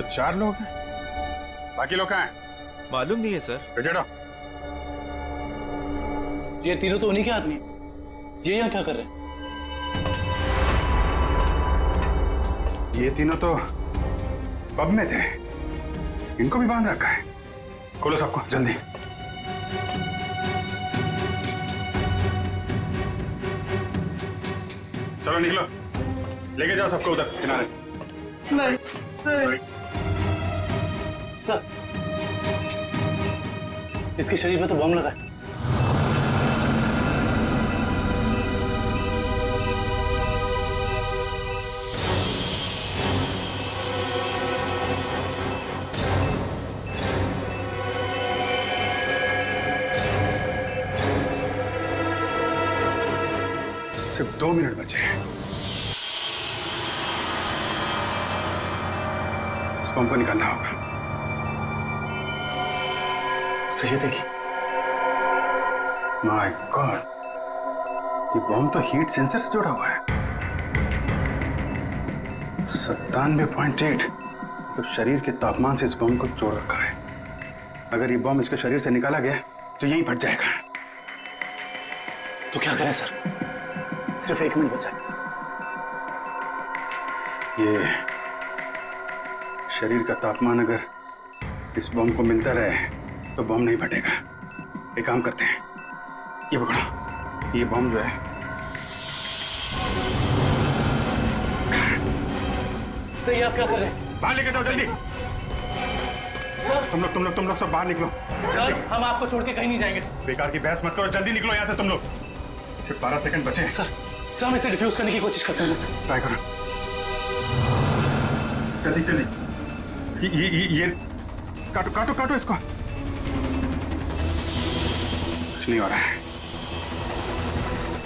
4 लोग हैं, बाकी लोग कहाँ हैं? मालूम नहीं है सर। बेटा ये तीनों तो उन्हीं के आदमी हैं। ये यहाँ क्या कर रहे हैं? ये तीनों तो पब में थे, इनको भी बांध रखा है। खोलो सबको जल्दी। चलो निकलो, लेके जाओ सबको उधर किनारे। नहीं, नहीं। सर, इसके शरीर में तो बम लगा है। सिर्फ 2 मिनट बचे हैं। इस बम को निकालना होगा। सही देखिए। माय गॉड, ये बम तो हीट सेंसर से जुड़ा हुआ है। 97.8 तो शरीर के तापमान से इस बम को जोड़ रखा है। अगर ये बम इसके शरीर से निकाला गया तो यहीं फट जाएगा। तो क्या करें सर? सिर्फ 1 मिनट बचा है। ये शरीर का तापमान अगर इस बम को मिलता रहे तो बम नहीं फटेगा। एक काम करते हैं, ये पकड़ो, ये बम जो है सही, आप क्या कर रहे हैं? बाहर लेके जाओ जल्दी। सर, तुम लोग सब बाहर निकलो। सर, हम आपको छोड़ के कहीं नहीं जाएंगे सर। बेकार की बहस मत करो, जल्दी निकलो यहाँ से तुम लोग। सिर्फ 12 सेकंड बचे हैं। सर, हम इसे डिफ्यूज करने की कोशिश करते हैं ना सर। ट्राई करो जल्दी जल्दी। ये काटो इसको। कुछ नहीं हो रहा है,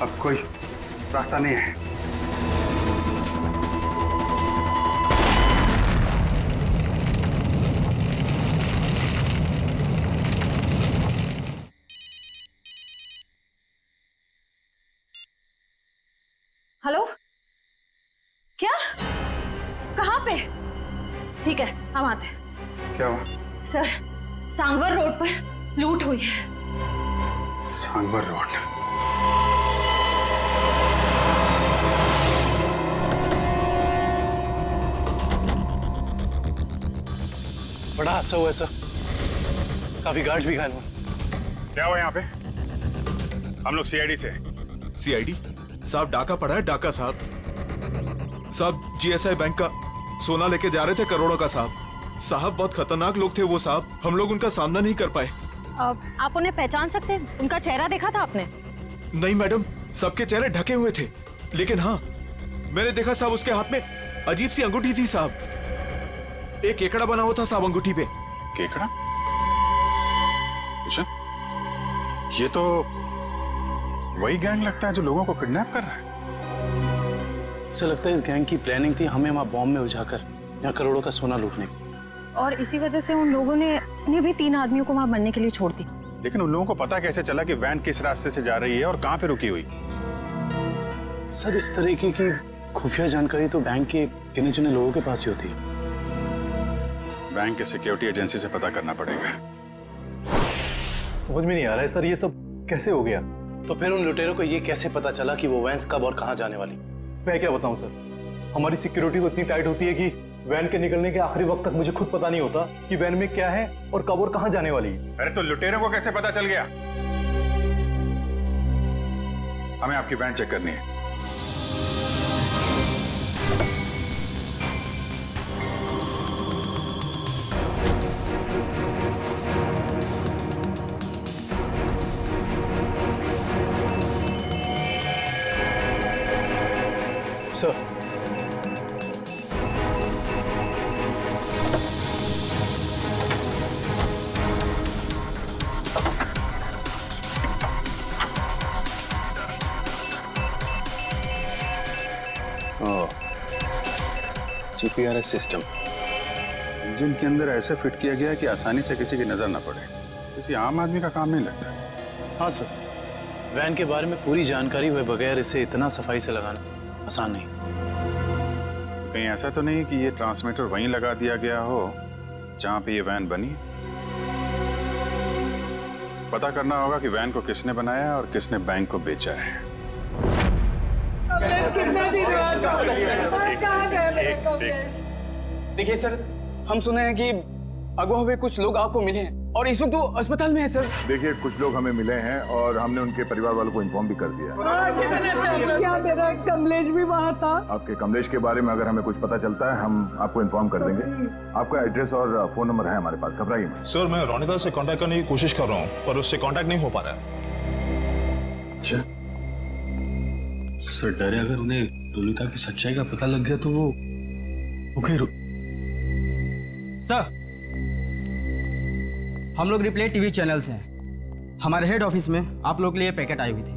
अब कोई रास्ता नहीं है। हेलो, क्या? कहाँ पे? ठीक है, हम आते हैं। क्या हुआ? सर, सांगवर रोड पर लूट हुई है। सांगवर रोड? बड़ा हादसा हुआ है सर, काफी गार्ड्स भी घायल हुए। क्या हुआ यहाँ पे? हम लोग सीआईडी से। सीआईडी साहब, डाका पड़ा है, डाका साहब। जीएसआई बैंक का सोना लेके जा रहे थे, करोड़ों का साहब। बहुत खतरनाक लोग थे वो साहब, हम लोग उनका सामना नहीं कर पाए। आप उन्हें पहचान सकते हैं? उनका चेहरा देखा था आपने? नहीं मैडम, सबके चेहरे ढके हुए थे, लेकिन हाँ मैंने देखा साहब, उसके हाथ में अजीब सी अंगूठी थी साहब। एक केकड़ा बना हुआ था साहब अंगूठी पे। केकड़ा? अच्छा, ये तो वही गैंग लगता है जो लोगों को किडनैप कर रहा है। सर, लगता है इस गैंग की प्लानिंग थी हमें वहां बॉम्ब में उलझाकर यहाँ करोड़ों का सोना लूटने की। और इसी वजह से उन लोगों ने इन्हें भी 3 आदमियों को वहां मरने के लिए छोड़ दी। लेकिन उन लोगों को पता कैसे चला कि वैन किस रास्ते से जा रही है और कहाँ पे रुकी हुई? सर, इस तरीके की खुफिया जानकारी तो बैंक के गिने चुने लोगों के पास ही होती है। बैंक के सिक्योरिटी एजेंसी से पता करना पड़ेगा। समझ में नहीं आ रहा है सर, ये सब कैसे हो गया? तो फिर उन लुटेरों को ये कैसे पता चला कि वो वैन कब और कहाँ जाने वाली? मैं क्या बताऊं सर, हमारी सिक्योरिटी तो इतनी टाइट होती है कि वैन के निकलने के आखिरी वक्त तक मुझे खुद पता नहीं होता कि वैन में क्या है और कब और कहां जाने वाली है। अरे तो लुटेरों को कैसे पता चल गया? हमें आपकी वैन चेक करनी है। सर, जीपीआरएस सिस्टम इंजन के अंदर ऐसे फिट किया गया है कि आसानी से किसी की नजर ना पड़े। किसी आम आदमी का काम नहीं लगता। हाँ सर, वैन के बारे में पूरी जानकारी हुए बगैर इसे इतना सफाई से लगाना आसान नहीं। कहीं ऐसा तो नहीं कि ये ट्रांसमीटर वहीं लगा दिया गया हो जहां पे ये वैन बनी? पता करना होगा कि वैन को किसने बनाया और किसने बैंक को बेचा है। देखिए सर, हम सुने हैं कि अगवा हुए कुछ लोग आपको मिले हैं और इस वक्त वो अस्पताल में है सर। देखिए, कुछ लोग हमें मिले हैं और हमने उनके परिवार वालों को इन्फॉर्म भी कर दिया है। क्या मेरा कमलेश भी वहाँ था? आपके कमलेश के बारे में अगर हमें कुछ पता चलता है हम आपको इन्फॉर्म कर देंगे। आपका एड्रेस और फोन नंबर है हमारे पास, घबराइए मत। सर, मैं रोनिता से कांटेक्ट करने की कोशिश कर रहा हूँ पर उससे कांटेक्ट नहीं हो पा रहा है। अच्छा सर, डरे अगर उन्हें रोनिता की सच्चाई का पता लग गया तो वो कहीं सर, हम लोग रिप्ले टीवी चैनल से हैं। हमारे हेड ऑफिस में आप लोगों के लिए पैकेट आई हुई थी।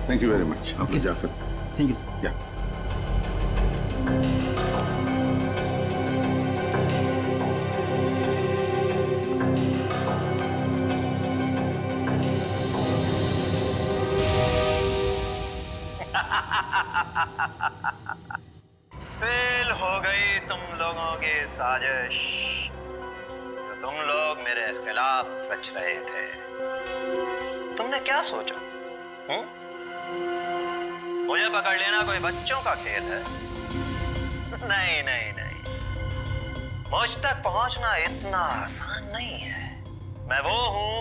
Thank you very much. आप जा सकते हैं। Thank you. या फेल हो गई तुम लोगों की साजिश जो तुम लोग मेरे खिलाफ रच रहे थे। तुमने क्या सोचा? मुझे पकड़ लेना कोई बच्चों का खेल है? नहीं नहीं नहीं, मुझ तक पहुंचना इतना आसान नहीं है। मैं वो हूं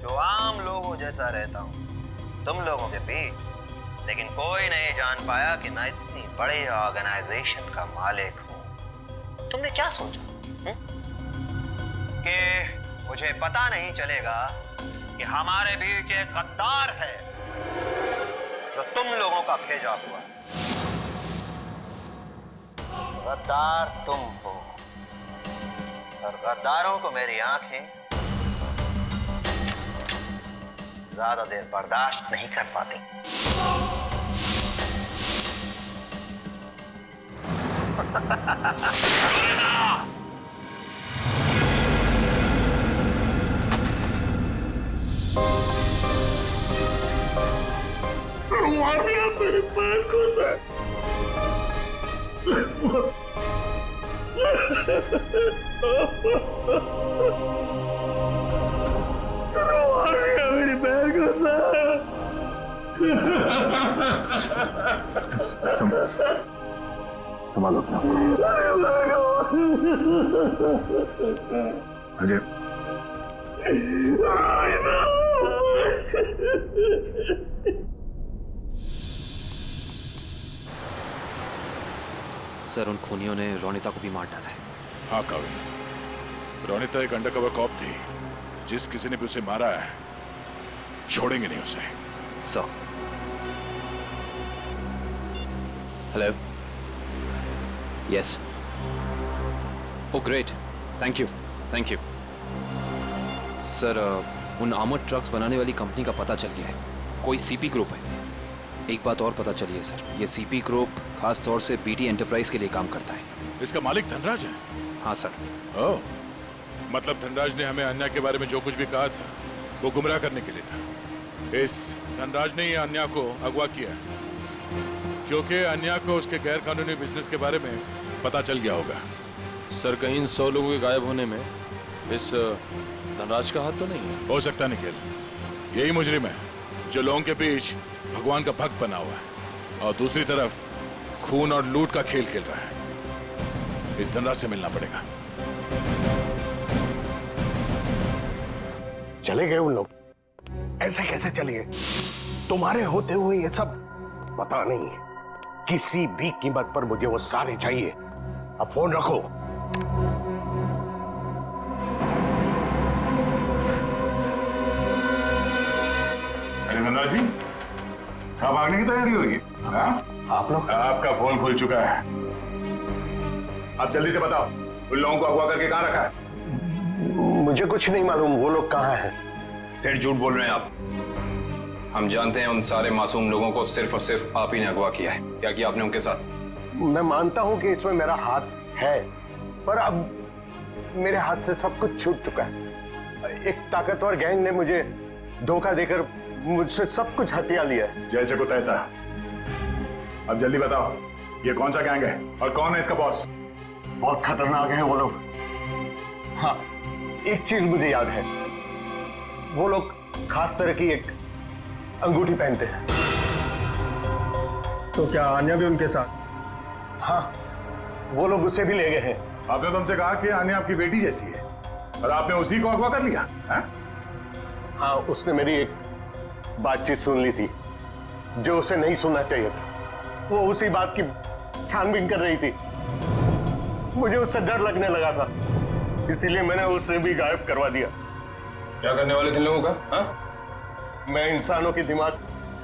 जो आम लोगों जैसा रहता हूं तुम लोगों के बीच, लेकिन कोई नहीं जान पाया कि मैं इतनी बड़े ऑर्गेनाइजेशन का मालिक हूं। तुमने क्या सोचा कि मुझे पता नहीं चलेगा कि हमारे बीच एक गद्दार है जो तुम लोगों का भेजा हुआ? गद्दार तुम हो और गद्दारों को मेरी आंखें ज्यादा देर बर्दाश्त नहीं कर पाती। मेरे पैर को सर मेरे पैर को सर संभालो अजय। सर, उन खूनियों ने रोनिता को भी मार डाला है। हाँ काविल, रोनिता एक अंडरकवर कॉप थी। जिस किसी ने भी उसे मारा है छोड़ेंगे नहीं उसे। Sir, hello, yes, oh great, thank you thank you. Sir, उन आर्मर्ड ट्रक्स बनाने वाली कंपनी का पता चल गया है। कोई सीपी ग्रुप है। एक बात और पता चली है सर, ये सीपी ग्रुप खास तौर से बीटी एंटरप्राइज के लिए काम करता है। इसका मालिक धनराज है? हाँ सर। ओह, मतलब धनराज ने हमें अन्या के बारे में जो कुछ भी कहा था वो गुमराह करने के लिए था। इस धनराज ने ही अन्या को अगवा किया क्योंकि अन्या को उसके गैर कानूनी बिजनेस के बारे में पता चल गया होगा। सर, कहीं इन 100 लोगों के गायब होने में इस धनराज का हाथ तो नहीं है? हो सकता निखिल, यही मुजरिम है जो लोगों के बीच भगवान का भक्त बना हुआ है और दूसरी तरफ खून और लूट का खेल खेल रहा है। इस धनराज से मिलना पड़ेगा। चले गए उन लोग? ऐसे कैसे चले गए? तुम्हारे होते हुए ये सब? पता नहीं, किसी भी कीमत पर मुझे वो सारे चाहिए। अब फोन रखो। अरे धनराज जी, कहाँ भागने की तैयारी होगी? आप लोग? आपका फोन खुल चुका है। आप जल्दी से बताओ, उन लोगों को अगवा करके कहाँ रखा है? मुझे कुछ नहीं मालूम वो लोग कहाँ हैं। फिर झूठ बोल रहे हैं आप। हम जानते हैं उन सारे मासूम लोगों को सिर्फ और सिर्फ आप ही ने अगवा किया है। क्या किया आपने उनके साथ? मैं मानता हूं कि इसमें मेरा हाथ है, पर अब मेरे हाथ से सब कुछ छूट चुका है। एक ताकतवर गैंग ने मुझे धोखा देकर मुझसे सब कुछ हथिया लिया है। जैसे को तैसा। अब जल्दी बताओ, ये कौन सा गैंग है और कौन है इसका बॉस? बहुत खतरनाक है वो लोग। हाँ, एक चीज मुझे याद है, वो लोग खास तरह की एक अंगूठी पहनते हैं। तो क्या आन्या भी उनके साथ? हाँ, वो लोग उससे भी ले गए हैं। आपने तुमसे कहा कि आन्या आपकी बेटी जैसी है और आपने उसी को अगवा कर लिया है? हाँ, उसने मेरी एक बातचीत सुन ली थी जो उसे नहीं सुनना चाहिए था। वो उसी बात की छानबीन कर रही थी। मुझे उससे डर लगने लगा था, इसीलिए मैंने उसे भी गायब करवा दिया। क्या करने वाले थे लोगों का? हाँ? मैं इंसानों के दिमाग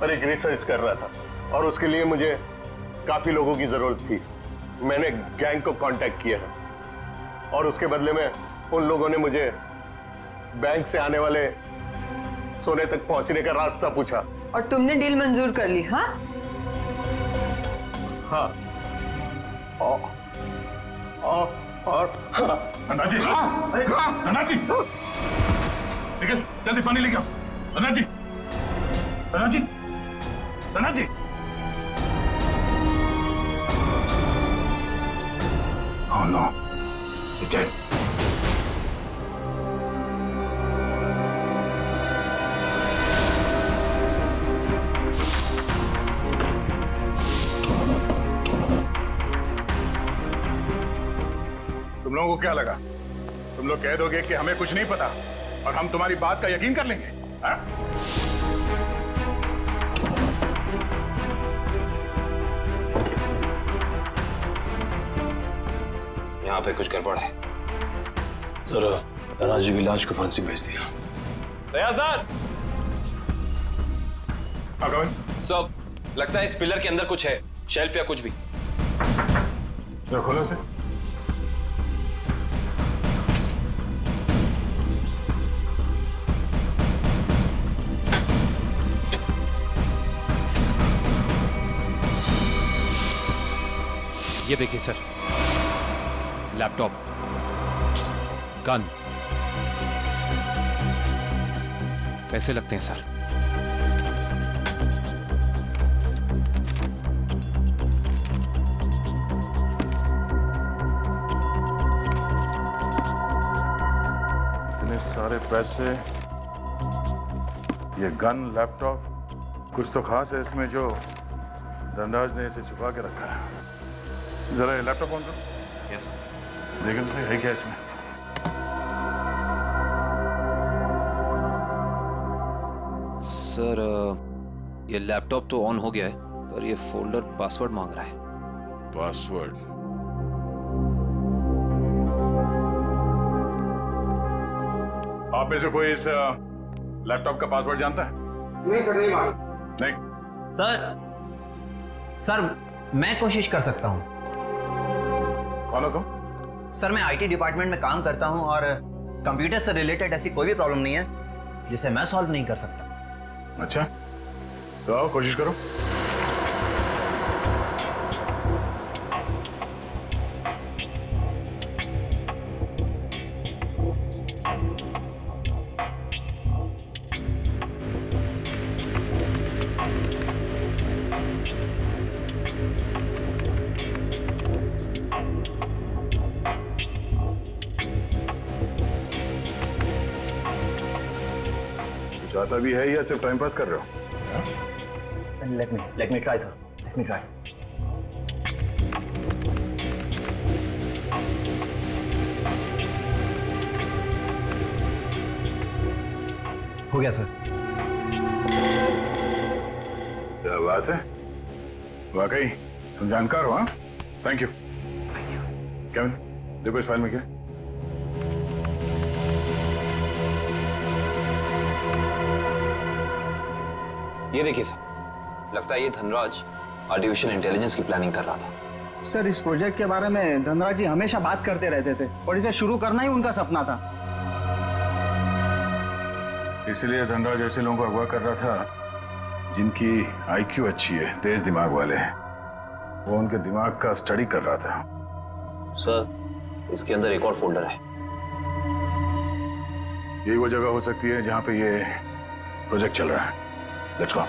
पर एक रिसर्च कर रहा था और उसके लिए मुझे काफी लोगों की जरूरत थी। मैंने गैंग को कांटेक्ट किया है और उसके बदले में उन लोगों ने मुझे बैंक से आने वाले सोने तक पहुंचने का रास्ता पूछा। और तुमने डील मंजूर कर ली? हाँ हाँ। और धनराज जी, धनराज जी, निकल जल्दी पानी लेके आओ। धनराज जी, धनराज जी, धनराज जी। Oh no, he's dead. तुम लोगों को क्या लगा? तुम लोग कह दोगे कि हमें कुछ नहीं पता और हम तुम्हारी बात का यकीन कर लेंगे? हाँ? यहाँ पे कुछ गड़बड़ है। सर, धनराज जी की लाश को फांसी भेज दिया। दया सर, सब लगता है इस पिलर के अंदर कुछ है, शेल्फ या कुछ भी। खोलो से। ये देखिए सर, लैपटॉप, गन, पैसे लगते हैं सर। इतने सारे पैसे, ये गन, लैपटॉप, कुछ तो खास है इसमें जो धनराज ने इसे छुपा के रखा है। जरा ये लैपटॉप ऑन करो। Yes sir. देखिए तो है क्या इसमें? सर, ये लैपटॉप तो ऑन हो गया है, पर ये फोल्डर पासवर्ड मांग रहा है। पासवर्ड? आप में से कोई इस लैपटॉप का पासवर्ड जानता है? नहीं सर, नहीं मालूम। नहीं? सर मैं कोशिश कर सकता हूँ। कौन हो तुम? सर मैं आईटी डिपार्टमेंट में काम करता हूँ और कंप्यूटर से रिलेटेड ऐसी कोई भी प्रॉब्लम नहीं है जिसे मैं सॉल्व नहीं कर सकता। अच्छा, तो आओ कोशिश करो। चाहता भी है या सिर्फ टाइम पास कर रहे हो? Let me try sir, let me try. हो गया सर। क्या बात है, वाकई तुम जानकार हो। हाँ, थैंक यू। केविन, देखो इस फाइल में क्या है? ये देखिए सर, लगता है ये धनराज आर्टिफिशियल इंटेलिजेंस की प्लानिंग कर रहा था। सर इस प्रोजेक्ट के बारे में धनराज जी हमेशा बात करते रहते थे और इसे शुरू करना ही उनका सपना था। इसलिए धनराज ऐसे लोगों को अगवा कर रहा था जिनकी आईक्यू अच्छी है, तेज दिमाग वाले हैं। वो उनके दिमाग का स्टडी कर रहा था। सर, इसके अंदर एक और फोल्डर है। यही वो जगह हो सकती है जहां पे ये प्रोजेक्ट चल रहा है। Let's go.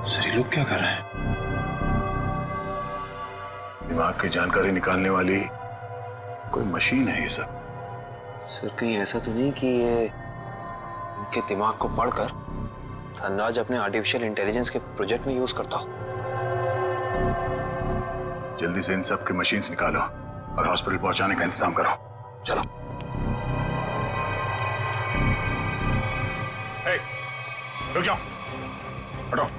सर ये लोग क्या कर रहे हैं? दिमाग की जानकारी निकालने वाली कोई मशीन है ये सब। सर कहीं ऐसा तो नहीं कि ये इनके दिमाग को पढ़कर धनराज अपने आर्टिफिशियल इंटेलिजेंस के प्रोजेक्ट में यूज करता हो? जल्दी से इन सब के मशीन्स निकालो और हॉस्पिटल पहुंचाने का इंतजाम करो। चलो। हे, रुक जाओ, हटो।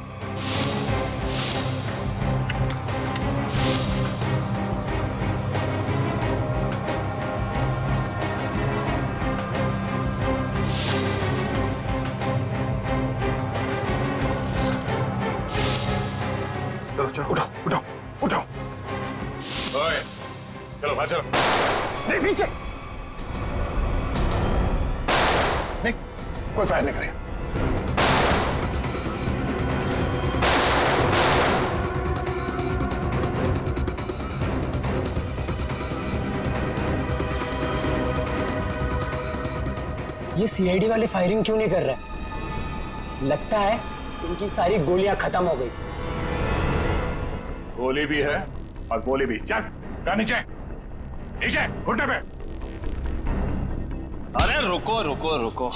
चलो उठो उठो उठो। ओए, चलो बाहर चलो। नहीं पीछे नहीं, कोई फायर नहीं करेगा। ये सीआईडी वाले फायरिंग क्यों नहीं कर रहे? लगता है इनकी सारी गोलियां खत्म हो गई। गोली भी है और गोली भी। चल नीचे नीचे घुटने पे। अरे रुको रुको रुको,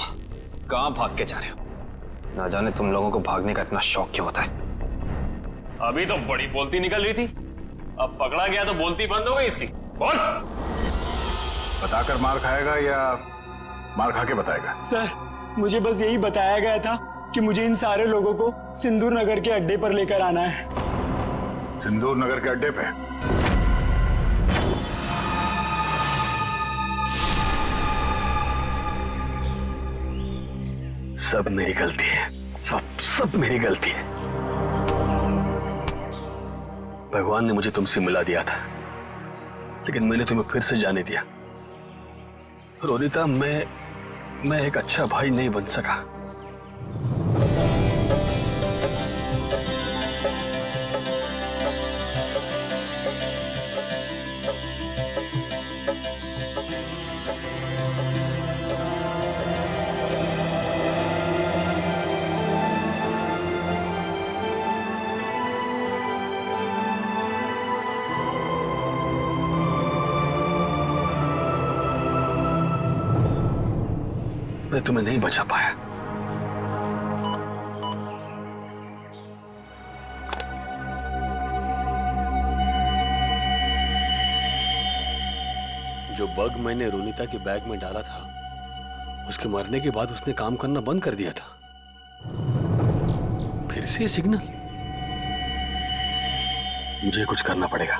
कहाँ भाग के जा रहे हो? ना जाने तुम लोगों को भागने का इतना शौक क्यों होता है। अभी तो बड़ी बोलती निकल रही थी, अब पकड़ा गया तो बोलती बंद हो गई इसकी। बोल। बताकर मार खाएगा या मार खा के बताएगा? सर मुझे बस यही बताया गया था कि मुझे इन सारे लोगों को सिंदूर नगर के अड्डे पर लेकर आना है। सिंदूर नगर के अड्डे पे? सब मेरी गलती है, सब मेरी गलती है। भगवान ने मुझे तुमसे मिला दिया था, लेकिन मैंने तुम्हें फिर से जाने दिया। रोनिता, मैं एक अच्छा भाई नहीं बन सका। मैं तुम्हें नहीं बचा पाया। जो बग मैंने रोनिता के बैग में डाला था, उसके मरने के बाद उसने काम करना बंद कर दिया था। फिर से सिग्नल। मुझे कुछ करना पड़ेगा।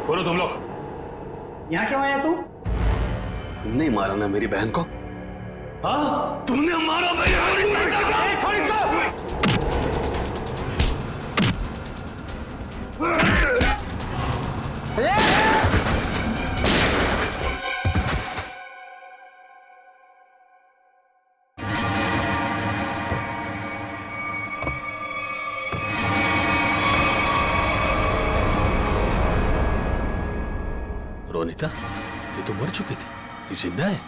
बोलो तुम लोग यहाँ क्यों आया तू? तुमने मारा ना मेरी बहन को? हाँ, तुमने मारा मेरी बहन रोनिता, ये तो मर चुकी थी, ये जिंदा है।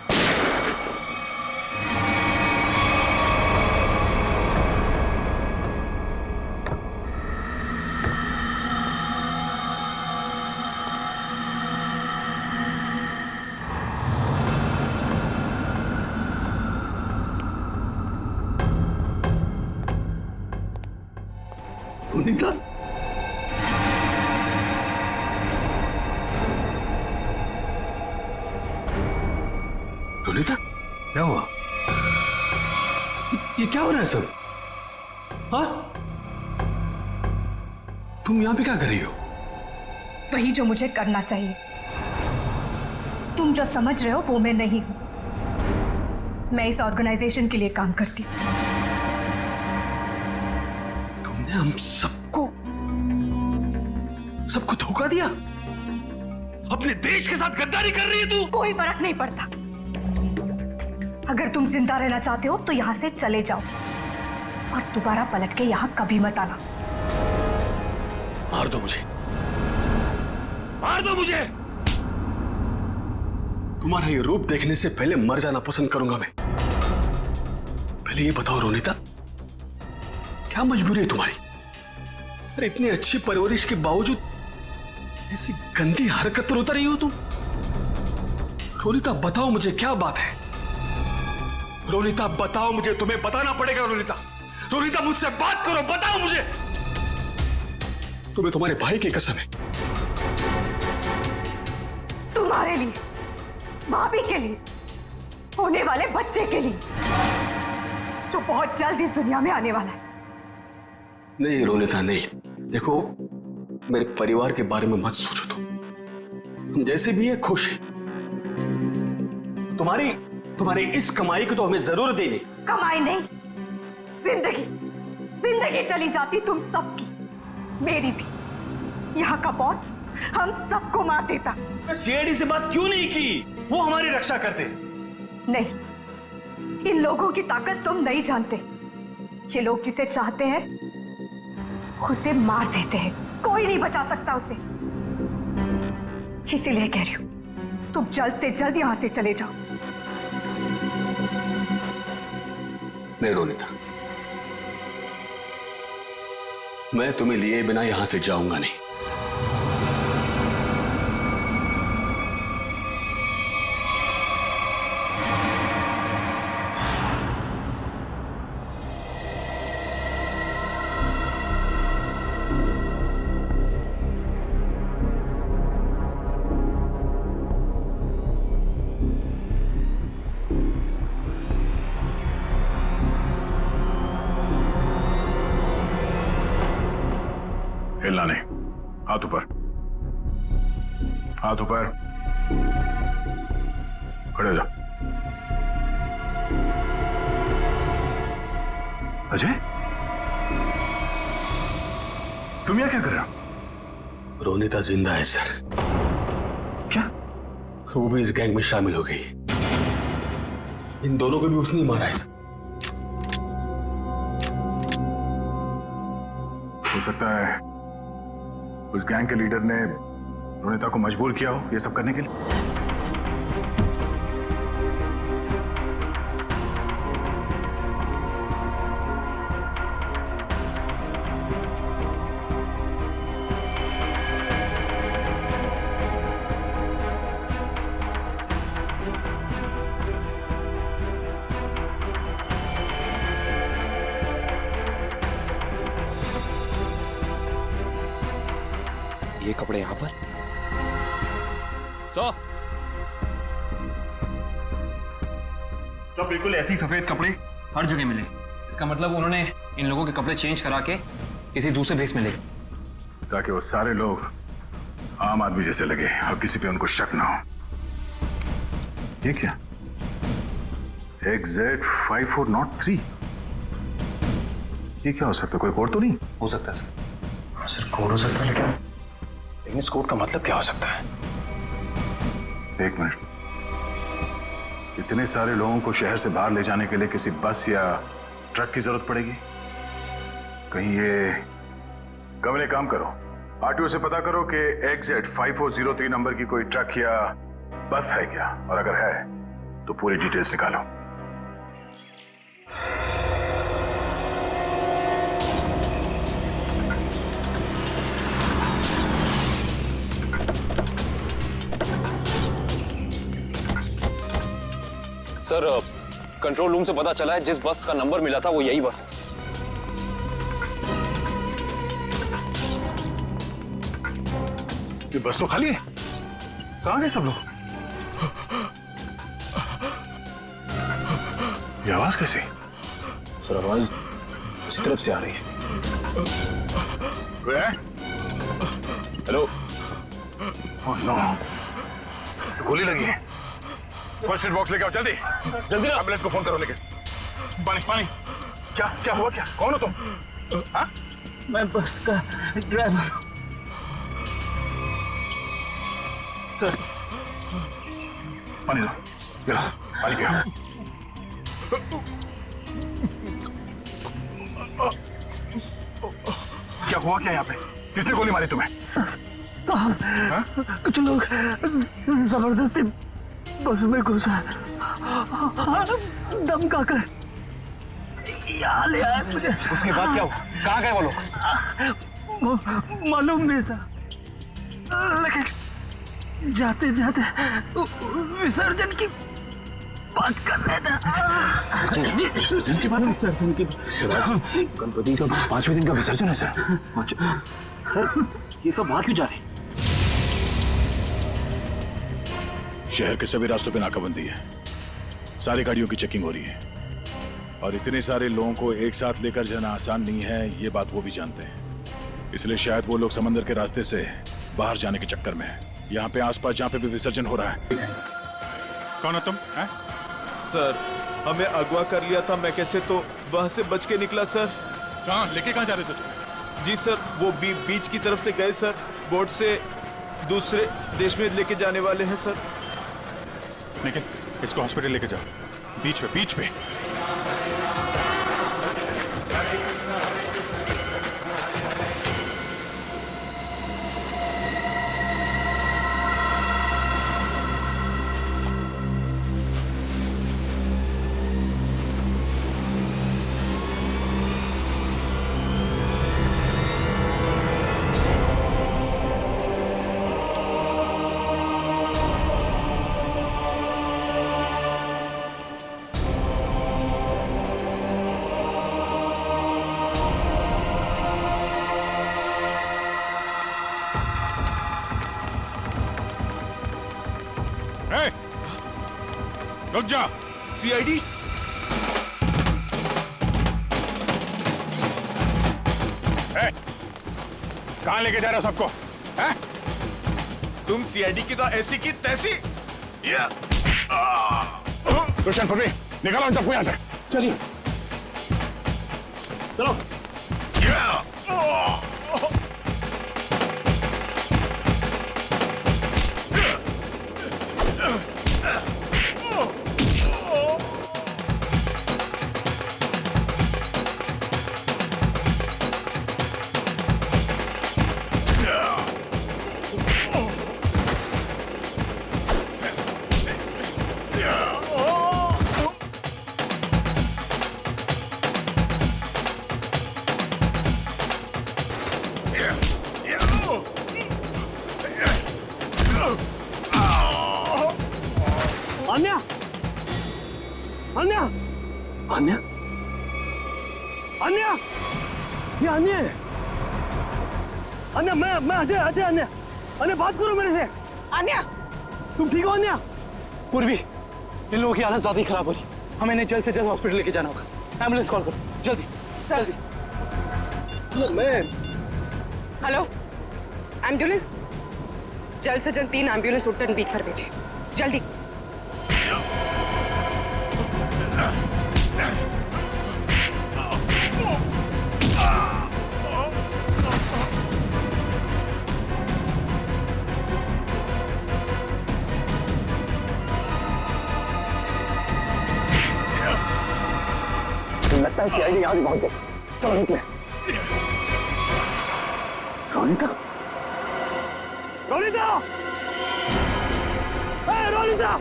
रोनिता, रोनिता, क्या हुआ? ये क्या हो रहा है सब? हाँ? तुम यहां पे क्या कर रही हो? वही जो मुझे करना चाहिए। तुम जो समझ रहे हो वो मैं नहीं हूं। मैं इस ऑर्गेनाइजेशन के लिए काम करती हूँ। तुमने हम सबको धोखा दिया? अपने देश के साथ गद्दारी कर रही है तू? कोई फर्क नहीं पड़ता। अगर तुम जिंदा रहना चाहते हो तो यहां से चले जाओ और दोबारा पलट के यहां कभी मत आना। मार दो मुझे, मार दो मुझे। तुम्हारा ये रूप देखने से पहले मर जाना पसंद करूंगा मैं। पहले ये बताओ रोनिता, क्या मजबूरी है तुम्हारी? अरे इतनी अच्छी परवरिश के बावजूद ऐसी गंदी हरकत पर उतर रही हो तुम। रोनिता बताओ मुझे, क्या बात है? रोनिता बताओ मुझे, तुम्हें बताना पड़ेगा। रोनिता, रोनिता मुझसे बात करो, बताओ मुझे। तुम्हें तुम्हारे भाई की कसम है। तुम्हारे लिए, भाभी के लिए, होने वाले बच्चे के लिए जो बहुत जल्द इस दुनिया में आने वाला है। नहीं रोनिता नहीं, देखो मेरे परिवार के बारे में मत सोचो। तुम जैसे भी है खुश है। तुम्हारी इस कमाई को तो हमें जरूर देनी। कमाई नहीं, जिंदगी चली जाती तुम सबकी, मेरी भी। यहाँ का बॉस हम सबको मार देता। सीआईडी से बात क्यों नहीं की? वो हमारी रक्षा करते। नहीं, इन लोगों की ताकत तुम नहीं जानते। ये लोग जिसे चाहते हैं उसे मार देते हैं। कोई नहीं बचा सकता उसे। इसीलिए कह रही हूं, तुम जल्द से जल्द यहां से चले जाओ। नहीं रोनिता, मैं तुम्हें लिए बिना यहां से जाऊंगा नहीं। हिलना नहीं। हाथ ऊपर, हाथ ऊपर। खड़े हो जाओ। अजय, तुम यहाँ क्या कर रहे हो? रोनिता जिंदा है सर। क्या? वो भी इस गैंग में शामिल हो गई। इन दोनों को भी उसने ही मारा है सर। हो सकता है उस गैंग के लीडर ने रोनिता को मजबूर किया हो ये सब करने के लिए। ये कपड़े यहां पर तो बिल्कुल ऐसे ही सफेद कपड़े हर जगह मिले। इसका मतलब उन्होंने इन लोगों के कपड़े चेंज करा के किसी दूसरे भेस में ले, ताकि वो सारे लोग आम आदमी जैसे लगे और किसी पे उनको शक ना हो। ये क्या? XZ5403, ये क्या हो सकता है? कोई कोड तो नहीं हो सकता है सर। सर कोड हो सकता है, लेकिन इस कोड का मतलब क्या हो सकता है? एक मिनट, इतने सारे लोगों को शहर से बाहर ले जाने के लिए किसी बस या ट्रक की जरूरत पड़ेगी? कहीं ये कमल, एक काम करो, आरटीओ से पता करो कि XZ5403 नंबर की कोई ट्रक या बस है क्या, और अगर है तो पूरी डिटेल्स निकालो। सर कंट्रोल रूम से पता चला है जिस बस का नंबर मिला था वो यही बस है सर। ये बस तो खाली है, कहाँ गए सब लोग? ये आवाज कैसी? सर आवाज इस तरफ से आ रही है। हेलो। ओह नो, गोली लगी है। फर्स्ट एड बॉक्स लेके आओ जल्दी जल्दी। एम्बुलेंस को फोन करो। लेके पानी पानी। क्या क्या हुआ? क्या कौन हो तुम? हाँ? मैं बस का ड्राइवर। सर पानी दो, पानी पियो। क्या हुआ क्या यहाँ पे? किसने गोली मारी तुम्हें? साहब कुछ लोग जबरदस्ती बस में घुसा धमका कर यहाँ ले आए मुझे। उसके बाद क्या हुआ? कहाँ गए वो लोग? मालूम नहीं सर, लेकिन जाते जाते विसर्जन की बात कर रहे थे। विसर्जन की बात? विसर्जन की गणपति का 5वें दिन का विसर्जन है सर। सर ये सब वहां क्यों जा रहे हैं? शहर के सभी रास्तों पे नाकाबंदी है, सारी गाड़ियों की चेकिंग हो रही है और इतने सारे लोगों को एक साथ लेकर जाना आसान नहीं है, ये बात वो भी जानते हैं। इसलिए शायद वो लोग समंदर के रास्ते से बाहर जाने के चक्कर में हैं। यहाँ पे आसपास जहाँ पे भी विसर्जन हो रहा है। कौन हो तुम? है? सर हमें अगवा कर लिया था, मैं कैसे तो वहां से बच के निकला सर। कहाँ लेके कहाँ जा रहे थे तुम? जी सर, वो बीच की तरफ से गए सर, बोट से दूसरे देश में लेके जाने वाले हैं सर। लेकिन इसको हॉस्पिटल लेके जाओ, बीच पे बीच पे। रुक जा। सीआईडी कहाँ लेके जा रहे हो सबको? है? तुम सीआईडी की तो ऐसी की तैसी। रोशन पृथ्वी निकालो इन सबको यहाँ से। चलिए चलो। अन्या अन्या अन्या अन्या ये अन्या है। अन्या मैं अजय अजय अन्या अन्या बात करो मेरे से। अन्या तुम ठीक हो? अन्या पूर्वी इन लोगों की हालत ज्यादा ही खराब हो रही, हमें इन्हें जल्द से जल्द हॉस्पिटल लेके जाना होगा। एम्बुलेंस कॉल करो जल्दी जल्दी। मैं हेलो एम्बुलेंस, जल्द से जल्द 3 एम्बुलेंस उत्तर बीच पर भेजिए जल्दी। लगता है सीआईडी यहाँ भी पहुंच गई। चलो निकले। रोनिता रोनिता रोनिता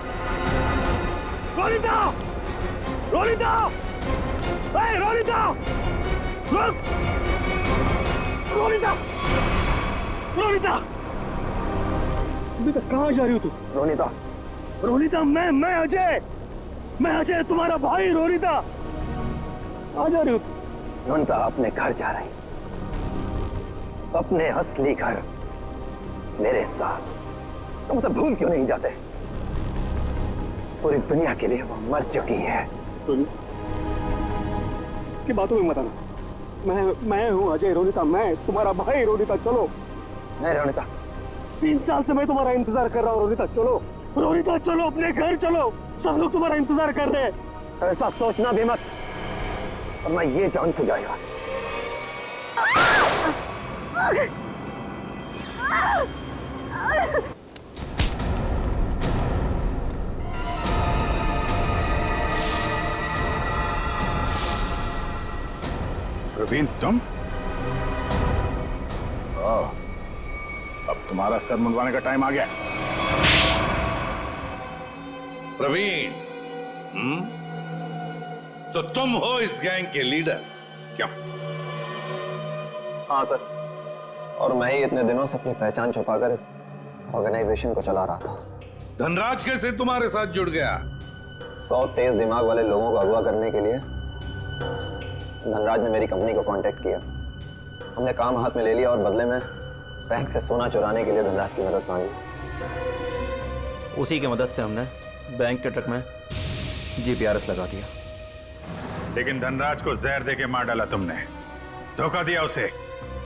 रोनिता रोनिता रोनिता रुक। रोनिता रोनिता अभी तक कहाँ जा रही हो तू? रोनिता रोनिता मैं अजय तुम्हारा भाई। रोनिता आ जा रही हो? रोनिता अपने घर जा रही, अपने असली घर। मेरे साथ तुम उसे भूल क्यों नहीं जाते? पूरी दुनिया के लिए वो मर चुकी है। की बातों में मत आना। मैं हूँ अजय रोनिता, मैं तुम्हारा भाई रोनिता। चलो। नहीं रोनिता, 3 साल से मैं तुम्हारा इंतजार कर रहा हूँ रोनिता। चलो रोनिता, चलो अपने घर चलो, सब लोग तुम्हारा इंतजार कर रहे हैं। ऐसा सोचना भी मत, और मैं ये जान को जाएगा। प्रवीण, तुम? अब तुम्हारा सर मुंडवाने का टाइम आ गया। प्रवीण, तो तुम हो इस गैंग के लीडर, क्यों? हाँ सर, और मैं ही इतने दिनों से अपनी पहचान छुपाकर इस ऑर्गेनाइजेशन को चला रहा था। धनराज कैसे तुम्हारे साथ जुड़ गया? 100 तेज दिमाग वाले लोगों को अगवा करने के लिए धनराज ने मेरी कंपनी को कांटेक्ट किया। हमने काम हाथ में ले लिया और बदले में बैंक से सोना चुराने के लिए धनराज की मदद मांगी। उसी की मदद से हमने बैंक के ट्रक में जीपीआरएस लगा दिया। लेकिन धनराज को जहर देके मार डाला तुमने, धोखा दिया उसे।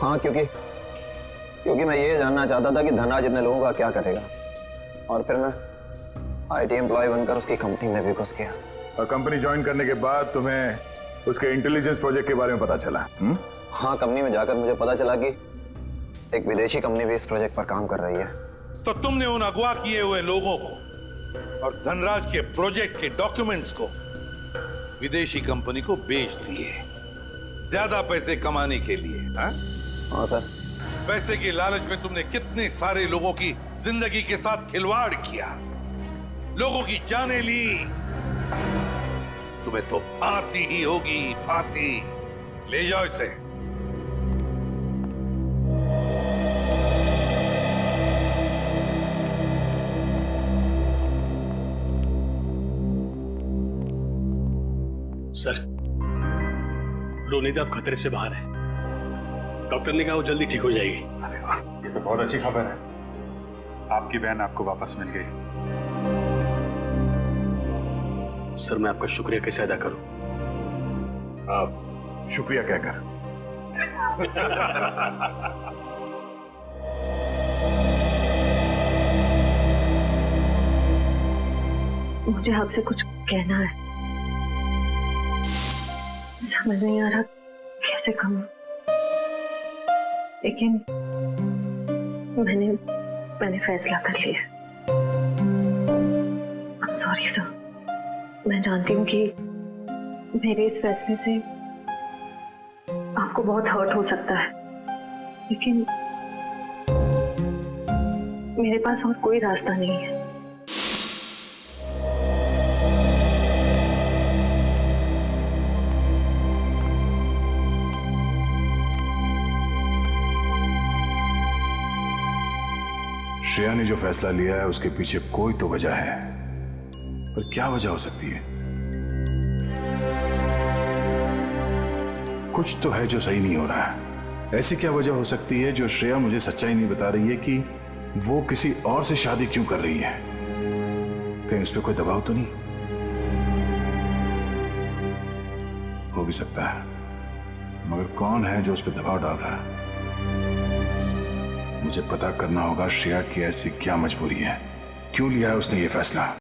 हाँ, क्योंकि मैं ये जानना चाहता था कि धनराज इतने लोगों का क्या करेगा, और फिर मैं आईटी एम्प्लॉय बनकर उसकी कंपनी में भी घुस गया। और कंपनी ज्वाइन करने के बाद तुम्हें उसके इंटेलिजेंस प्रोजेक्ट के बारे में पता चला? हाँ, कंपनी में जाकर मुझे पता चला कि एक विदेशी कंपनी भी इस प्रोजेक्ट पर काम कर रही है। तो तुमने उन अगवा किए हुए लोगों को और धनराज के प्रोजेक्ट के डॉक्यूमेंट्स को विदेशी कंपनी को बेच दिए, ज्यादा पैसे कमाने के लिए। हाँ सर। पैसे की लालच में तुमने कितने सारे लोगों की जिंदगी के साथ खिलवाड़ किया, लोगों की जानें ली। तुम्हें तो फांसी ही होगी, फांसी। ले जाओ इसे। सर, रोनिता अब खतरे से बाहर है। डॉक्टर ने कहा वो जल्दी ठीक हो जाएगी। अरे वाह, ये तो बहुत अच्छी खबर है। आपकी बहन आपको वापस मिल गई। सर, मैं आपका शुक्रिया कैसे अदा करूं? आप शुक्रिया क्या कर? मुझे आपसे कुछ कहना है, समझ नहीं आ रहा कैसे कहूं, लेकिन मैंने फैसला कर लिया। I'm sorry सर, मैं जानती हूँ कि मेरे इस फैसले से आपको बहुत हर्ट हो सकता है, लेकिन मेरे पास और कोई रास्ता नहीं है। श्रेया ने जो फैसला लिया है उसके पीछे कोई तो वजह है, पर क्या वजह हो सकती है? कुछ तो है जो सही नहीं हो रहा है। ऐसी क्या वजह हो सकती है जो श्रेया मुझे सच्चाई नहीं बता रही है कि वो किसी और से शादी क्यों कर रही है? कहीं उस पर कोई दबाव तो नहीं? हो भी सकता है, मगर कौन है जो उस पर दबाव डाल रहा है? मुझे पता करना होगा श्रेया की ऐसी क्या मजबूरी है, क्यों लिया है उसने ये फैसला।